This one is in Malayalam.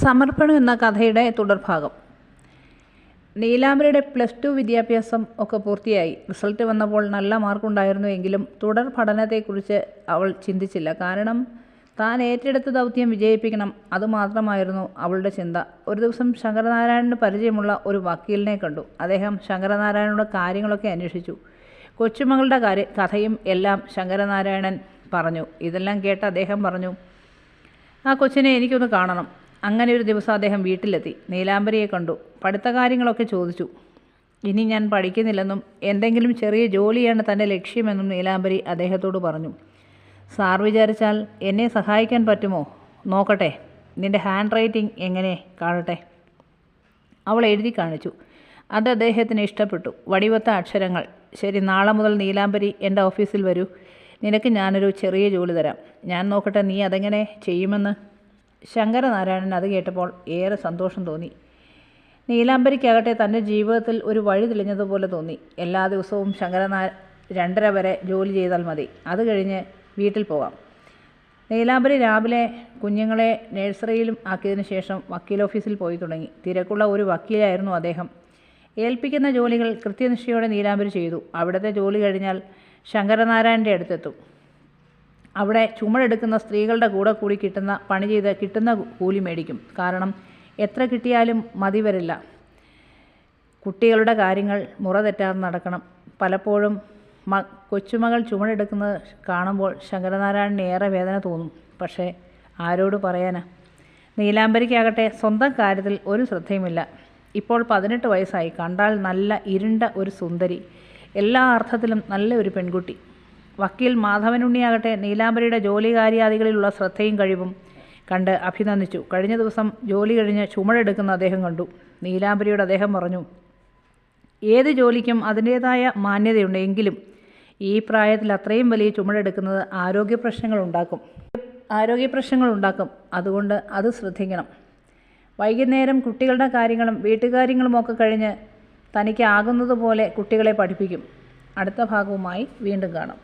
സമർപ്പണം എന്ന കഥയുടെ തുടർഭാഗം. നീലാംബരിയുടെ +2 വിദ്യാഭ്യാസം ഒക്കെ പൂർത്തിയായി. റിസൾട്ട് വന്നപ്പോൾ നല്ല മാർക്കുണ്ടായിരുന്നു. എങ്കിലും തുടർ പഠനത്തെക്കുറിച്ച് അവൾ ചിന്തിച്ചില്ല. കാരണം താൻ ഏറ്റെടുത്ത ദൗത്യം വിജയിപ്പിക്കണം, അതുമാത്രമായിരുന്നു അവളുടെ ചിന്ത. ഒരു ദിവസം ശങ്കരനാരായണന് പരിചയമുള്ള ഒരു വക്കീലിനെ കണ്ടു. അദ്ദേഹം ശങ്കരനാരായണനോട് കാര്യങ്ങളൊക്കെ അന്വേഷിച്ചു. കൊച്ചുമകളുടെ കഥയും എല്ലാം ശങ്കരനാരായണൻ പറഞ്ഞു. ഇതെല്ലാം കേട്ട് അദ്ദേഹം പറഞ്ഞു, ആ കൊച്ചിനെ എനിക്കൊന്ന് കാണണം. അങ്ങനെ ഒരു ദിവസം അദ്ദേഹം വീട്ടിലെത്തി. നീലാംബരിയെ കണ്ടു. പഠിത്ത കാര്യങ്ങളൊക്കെ ചോദിച്ചു. ഇനി ഞാൻ പഠിക്കുന്നില്ലെന്നും എന്തെങ്കിലും ചെറിയ ജോലിയാണ് തൻ്റെ ലക്ഷ്യമെന്നും നീലാംബരി അദ്ദേഹത്തോട് പറഞ്ഞു. സാർ വിചാരിച്ചാൽ എന്നെ സഹായിക്കാൻ പറ്റുമോ? നോക്കട്ടെ, നിൻ്റെ ഹാൻഡ് റൈറ്റിംഗ് എങ്ങനെ, കാണട്ടെ. അവൾ എഴുതി കാണിച്ചു. അത് അദ്ദേഹത്തിന് ഇഷ്ടപ്പെട്ടു. വടിവത്ത അക്ഷരങ്ങൾ. ശരി, നാളെ മുതൽ നീലാംബരി എൻ്റെ ഓഫീസിൽ വരൂ. നിനക്ക് ഞാനൊരു ചെറിയ ജോലി തരാം. ഞാൻ നോക്കട്ടെ നീ അതെങ്ങനെ ചെയ്യുമെന്ന്. ശങ്കരനാരായണൻ അത് കേട്ടപ്പോൾ ഏറെ സന്തോഷം തോന്നി. നീലാംബരിക്കാകട്ടെ തൻ്റെ ജീവിതത്തിൽ ഒരു വഴി തെളിഞ്ഞതുപോലെ തോന്നി. എല്ലാ ദിവസവും 2:30 വരെ ജോലി ചെയ്താൽ മതി. അത് കഴിഞ്ഞ് വീട്ടിൽ പോകാം. നീലാംബരി രാവിലെ കുഞ്ഞുങ്ങളെ നഴ്സറിയിലും ആക്കിയതിനു ശേഷം വക്കീൽ ഓഫീസിൽ പോയി തുടങ്ങി. തിരക്കുള്ള ഒരു വക്കീലായിരുന്നു അദ്ദേഹം. ഏൽപ്പിക്കുന്ന ജോലികൾ കൃത്യനിഷ്ഠയോടെ നീലാംബരി ചെയ്തു. അവിടുത്തെ ജോലി കഴിഞ്ഞാൽ ശങ്കരനാരായണൻ്റെ അടുത്തെത്തും. അവിടെ ചുമടെടുക്കുന്ന സ്ത്രീകളുടെ കൂടെ കൂടി പണി ചെയ്ത് കിട്ടുന്ന കൂലി മേടിക്കും. കാരണം എത്ര കിട്ടിയാലും മതി വരില്ല. കുട്ടികളുടെ കാര്യങ്ങൾ മുറ തെറ്റാതെ നടക്കണം. പലപ്പോഴും കൊച്ചുമകൾ ചുമടെടുക്കുന്നത് കാണുമ്പോൾ ശങ്കരനാരായണന് ഏറെ വേദന തോന്നും. പക്ഷേ ആരോട് പറയാനാ? നീലാംബരിക്കാകട്ടെ സ്വന്തം കാര്യത്തിൽ ഒരു ശ്രദ്ധയുമില്ല. ഇപ്പോൾ 18 വയസ്സായി. കണ്ടാൽ നല്ല ഇരുണ്ട ഒരു സുന്ദരി, എല്ലാ അർത്ഥത്തിലും നല്ല ഒരു പെൺകുട്ടി. വക്കീൽ മാധവനുണ്ണിയാകട്ടെ നീലാംബരിയുടെ ജോലികാര്യാദികളിലുള്ള ശ്രദ്ധയും കഴിവും കണ്ട് അഭിനന്ദിച്ചു. കഴിഞ്ഞ ദിവസം ജോലി കഴിഞ്ഞ് ചുമടെടുക്കുന്ന അദ്ദേഹം കണ്ടു. നീലാംബരിയോട് അദ്ദേഹം പറഞ്ഞു, ഏത് ജോലിക്കും അതിൻ്റേതായ മാന്യതയുണ്ട്. എങ്കിലും ഈ പ്രായത്തിൽ അത്രയും വലിയ ചുമടെടുക്കുന്നത് ആരോഗ്യപ്രശ്നങ്ങൾ ഉണ്ടാക്കും. അതുകൊണ്ട് അത് ശ്രദ്ധിക്കണം. വൈകുന്നേരം കുട്ടികളുടെ കാര്യങ്ങളും വീട്ടുകാര്യങ്ങളുമൊക്കെ കഴിഞ്ഞ് തനിക്ക് ആകുന്നതുപോലെ കുട്ടികളെ പഠിപ്പിക്കും. അടുത്ത ഭാഗവുമായി വീണ്ടും കാണാം.